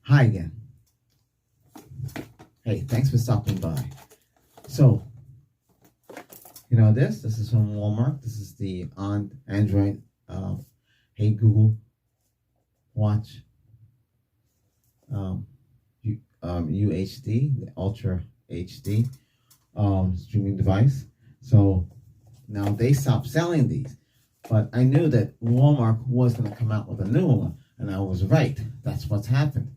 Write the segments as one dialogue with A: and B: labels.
A: Hi again. Hey, thanks for stopping by. So, this is from Walmart. This is the on Android Hey Google Watch UHD, the Ultra HD streaming device. So now they stopped selling these, but I knew that Walmart was going to come out with a new one, and I was right. That's what's happened.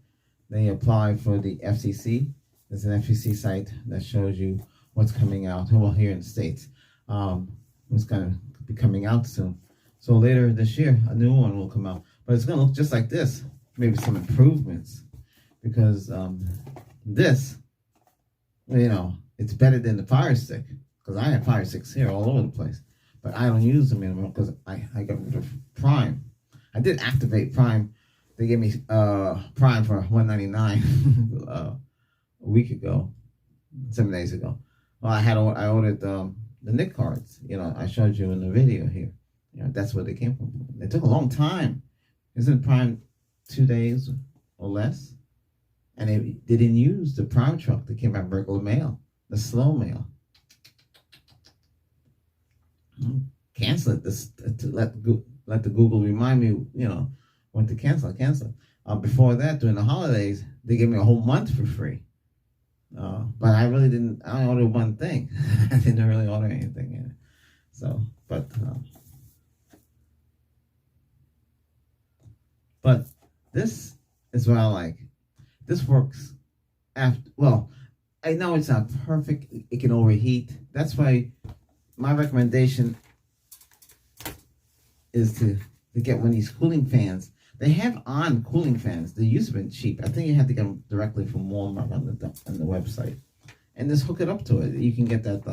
A: They applied for the FCC. There's an FCC site that shows you what's coming out. Well, here in the States, it's going to be coming out soon. So later this year, a new one will come out. But it's going to look just like this. Maybe some improvements. Because this, it's better than the Fire Stick. Because I have Fire Sticks here all over the place. But I don't use them anymore because I got rid of Prime. I did activate Prime. They gave me Prime for $1.99 a week ago, 7 days ago. Well, I ordered the Nick cards. I showed you in the video here. That's where they came from. It took a long time. Isn't Prime 2 days or less? And they didn't use the Prime truck. They came by regular mail, the slow mail. Cancel it to let the Google remind me, when to cancel. Before that, during the holidays, they gave me a whole month for free. But I really didn't. I only ordered one thing. I didn't really order anything in it. So, but this is what I like. This works after. Well, I know it's not perfect. It can overheat. That's why my recommendation is to get one of these cooling fans. They have on cooling fans. They used to be cheap. I think you have to get them directly from Walmart on the website, and just hook it up to it. You can get that.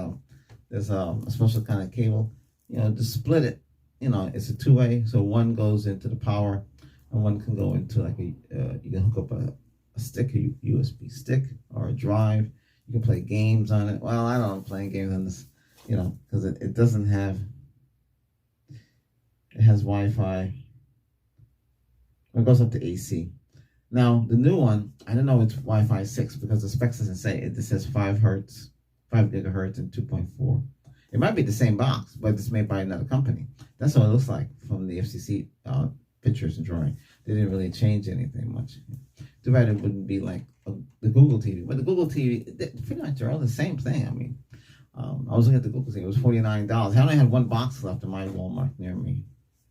A: There's a special kind of cable. To split it. It's a two-way. So one goes into the power, and one can go into like you can hook up a stick, a USB stick, or a drive. You can play games on it. Well, I don't play games on this, because it doesn't have. It has Wi-Fi. It goes up to AC. Now, the new one, I don't know it's Wi-Fi 6 because the specs doesn't say it. It says 5 gigahertz, and 2.4. It might be the same box, but it's made by another company. That's what it looks like from the FCC pictures and drawing. They didn't really change anything much. Too bad it wouldn't be like the Google TV. But the Google TV, pretty much they're all the same thing. I mean, I was looking at the Google TV. It was $49. I only had one box left in my Walmart near me.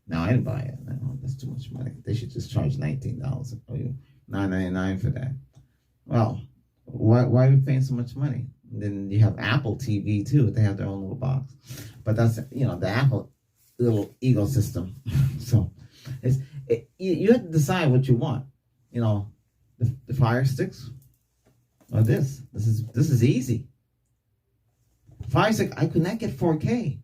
A: No, I didn't buy it. No, that's too much money. They should just charge $19 or $9.99 for that. Well, why are we paying so much money? And then you have Apple TV too. They have their own little box, but that's the Apple little ecosystem. So you have to decide what you want. The Fire Sticks or this. This is easy. Fire Stick, I could not get 4K.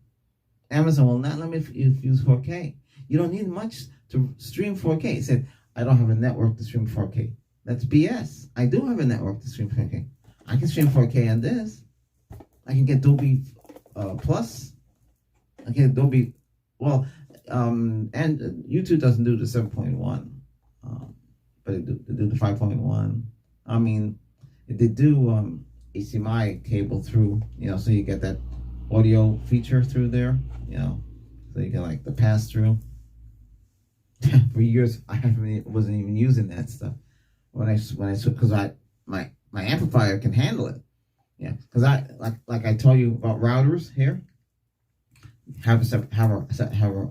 A: Amazon will not let me use 4K. You don't need much to stream 4K. It said, I don't have a network to stream 4K. That's BS. I do have a network to stream 4K. I can stream 4K on this. I can get Dolby Plus. I can get Dolby, and YouTube doesn't do the 7.1. But they do the 5.1. I mean, they do HDMI cable through, so you get that audio feature through there, so you get like the pass through. For years, I wasn't even using that stuff when I because my amplifier can handle it. Yeah, because I like I told you about routers here. Have a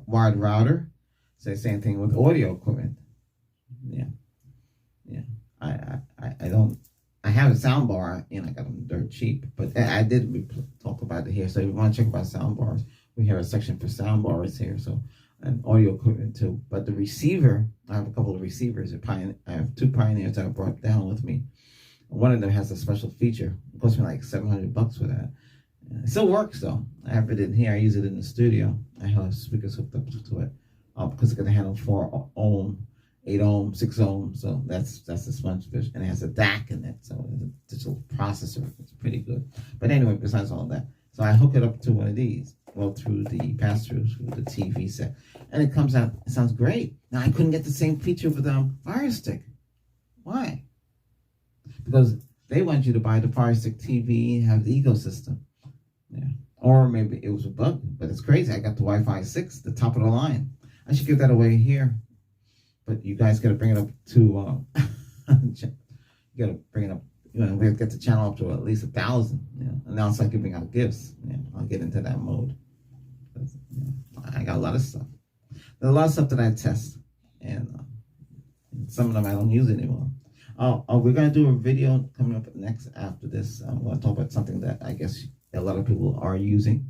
A: wired router. So same thing with audio equipment. Yeah. I don't. I have a sound bar, I got them dirt cheap, but I did talk about it here. So if you want to check about sound bars, we have a section for sound bars here. So, and audio equipment too. But the receiver, I have a couple of receivers. I have 2 Pioneers that I brought down with me. One of them has a special feature. It cost me like $700 for that. It still works though. I have it in here. I use it in the studio. I have speakers hooked up to it because it's going to handle 4 ohm. 8 ohm, 6 ohm, so that's the sponge fish, and it has a DAC in it, so it's a digital processor. It's pretty good. But anyway, besides all that, so I hook it up to one of these, through the pass-through, through the TV set, and it comes out. It sounds great. Now I couldn't get the same feature with Fire Stick. Why? because they want you to buy the Fire Stick TV and have the ecosystem. Yeah. Or maybe it was a bug, but it's crazy. I got the Wi-Fi 6, the top of the line. I should give that away here. But you guys got to bring it up to, you got to bring it up, we have to get the channel up to at least 1,000. And now it's like giving out gifts. I'll get into that mode. But, I got a lot of stuff. There's a lot of stuff that I test. And some of them I don't use anymore. We're going to do a video coming up next after this. I'm going to talk about something that I guess a lot of people are using.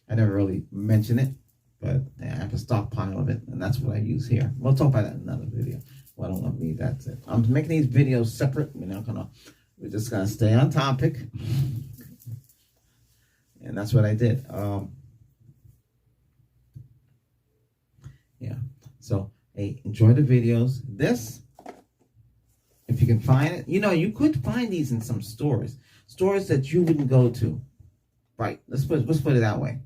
A: I never really mention it, but I have a stockpile of it, and that's what I use here. We'll talk about that in another video. Well, I don't want me, that's it. I'm making these videos separate. We're just gonna stay on topic. And that's what I did. Yeah. So, hey, enjoy the videos. This, if you can find it, you could find these in some stores that you wouldn't go to. Right, let's put it that way.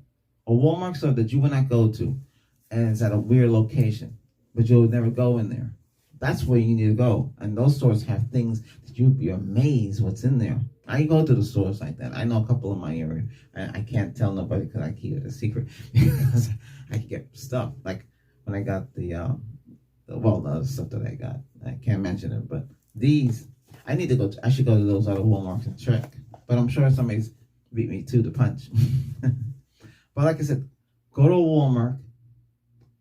A: A Walmart store that you would not go to, and it's at a weird location, but you'll never go in there. That's where you need to go. And those stores have things that you'd be amazed what's in there. I go to the stores like that. I know a couple in my area. I can't tell nobody because I keep it a secret because I can get stuff. Like when I got the other stuff that I got. I can't mention it, but these, I should go to those other Walmarts and check. But I'm sure somebody's beat me to the punch. But like I said, go to a Walmart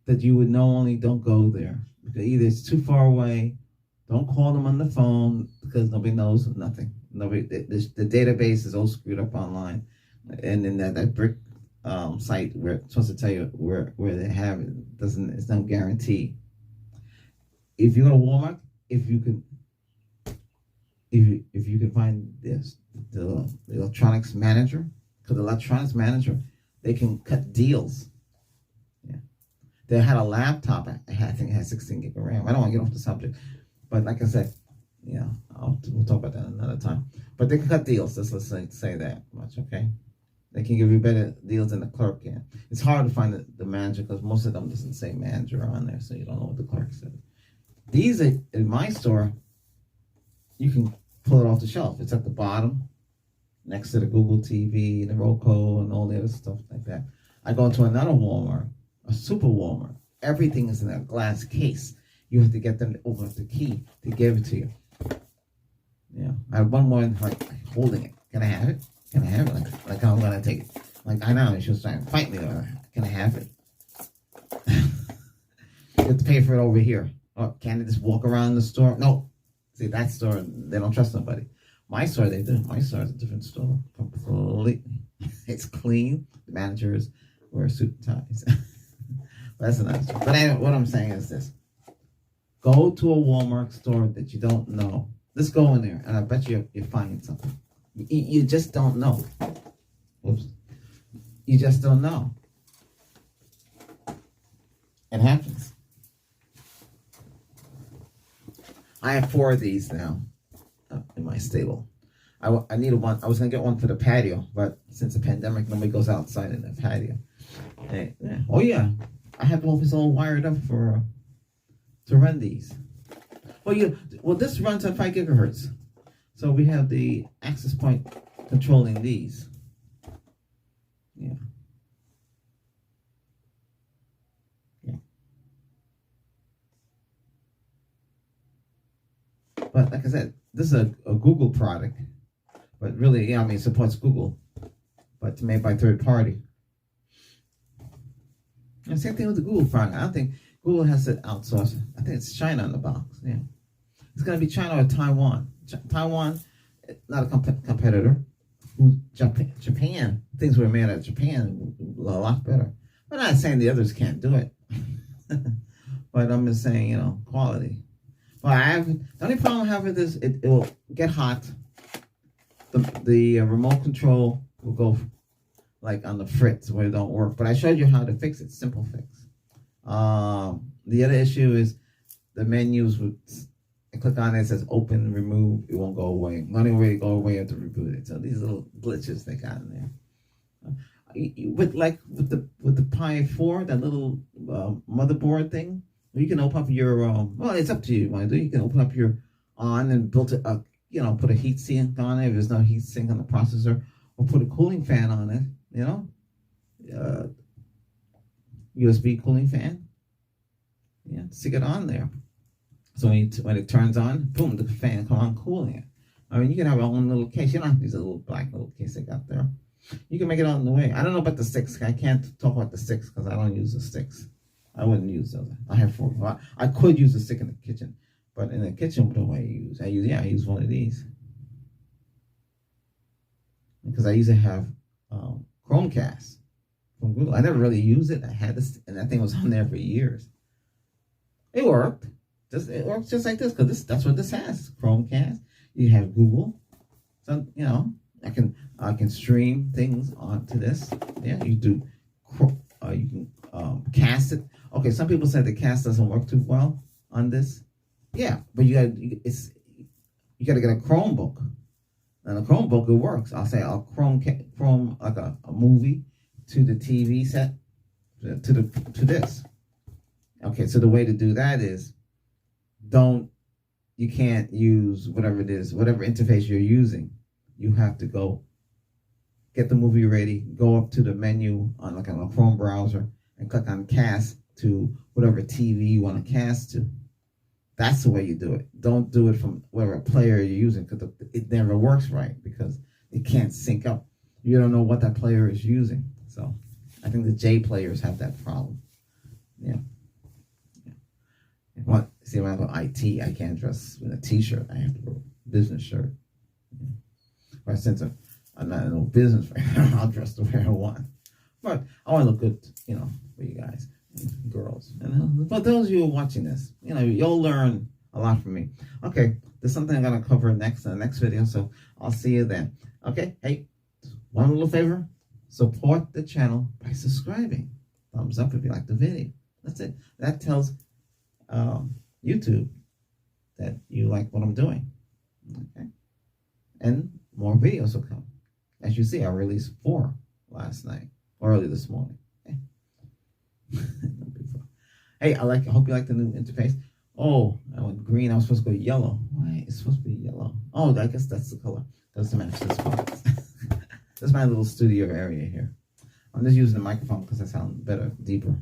A: that you would normally don't go there. Because either it's too far away, don't call them on the phone because nobody knows nothing. The database is all screwed up online. And then that brick site where it's supposed to tell you where they have it, it's no guarantee. If you go to Walmart, if you can find this, the electronics manager, because the electronics manager, they can cut deals. Yeah, they had a laptop. I think it had 16 gig of RAM. I don't want to get off the subject, but like I said, we'll talk about that another time. But they can cut deals. Let's say that much, okay? They can give you better deals than the clerk can. It's hard to find the manager because most of them doesn't say manager on there, so you don't know what the clerk says. These are in my store. You can pull it off the shelf. It's at the bottom, next to the Google TV, the Roku, and all the other stuff like that. I go to another Walmart, a super Walmart. Everything is in a glass case. You have to get them to open up the key to give it to you. Yeah, I have one more like holding it. Can I have it? Can I have it? Like I'm gonna take it. Like I know she was trying to fight me. Can I have it? You have to pay for it over here. Oh, can't I just walk around the store? No. See, that store, they don't trust nobody. My store, they do. My store is a different store. Completely. It's clean. The managers wear suit and ties. That's another story. But what I'm saying is this. Go to a Walmart store that you don't know. Just go in there, and I bet you find something. You just don't know. Oops. You just don't know. It happens. I have 4 of these now in my stable. I needed one. I was going to get one for the patio, but since the pandemic, nobody goes outside in the patio. Oh, yeah. I have the office all wired up to run these. Well, this runs at 5 gigahertz. So we have the access point controlling these. Yeah. But like I said, this is a Google product. But really, it supports Google. But it's made by third party. And same thing with the Google product. I don't think Google has to outsource it. I think it's China on the box. Yeah. It's going to be China or Taiwan. Taiwan, not a competitor. Japan, things were made at Japan a lot better. I'm not saying the others can't do it. But I'm just saying, quality. Well, the only problem I have with this, it will get hot. The remote control will go like on the fritz where it don't work. But I showed you how to fix it. Simple fix. The other issue is the menus would. I click on it, it says open, remove. It won't go away. The only way to go away is to reboot it. So these little glitches they got in there. With the Pi 4, that little motherboard thing. You can open up your, well, it's up to you what you want to do. You can open up your and build it up, put a heat sink on it if there's no heat sink on the processor, or put a cooling fan on it, USB cooling fan. Yeah, stick it on there. So when it turns on, boom, the fan come on cooling it. I mean, you can have your own little case. You don't have to use a little black little case they got there. You can make it out in the way. I don't know about the sticks. I can't talk about the sticks because I don't use the sticks. I wouldn't use those. I have 4. I could use a stick in the kitchen, but in the kitchen, what do I use? I use one of these because I used to have Chromecast from Google. I never really used it. I had this, and that thing was on there for years. It worked. It works just like this because that's what this has. Chromecast. You have Google. So I can stream things onto this. Yeah, you do. You can cast it. Okay, some people say the cast doesn't work too well on this. Yeah, but you got to get a Chromebook. And a Chromebook, it works. I'll say a Chrome like a movie to the TV set to this. Okay, so the way to do that is you can't use whatever it is, whatever interface you're using. You have to go get the movie ready, go up to the menu on a Chrome browser and click on cast to whatever TV you want to cast to. That's the way you do it. Don't do it from whatever player you're using because it never works right because it can't sync up. You don't know what that player is using. So I think the J players have that problem. Yeah. See, when I go IT, I can't dress in a t-shirt. I have to wear a business shirt. But since I'm not in no business right now, I'll dress the way I want. But I want to look good, for you guys, and girls. And but those of you who are watching this, you'll learn a lot from me. Okay, there's something I'm going to cover next in the next video, so I'll see you then. Okay, hey, one little favor, support the channel by subscribing. Thumbs up if you like the video. That's it. That tells YouTube that you like what I'm doing. Okay, and more videos will come. As you see, I released 4 last night, or early this morning. Okay. Hey, I hope you like the new interface. Oh, I went green. I was supposed to go yellow. Why? It's supposed to be yellow. Oh, I guess that's the color. Doesn't match this color. That's my little studio area here. I'm just using the microphone because I sound better, deeper.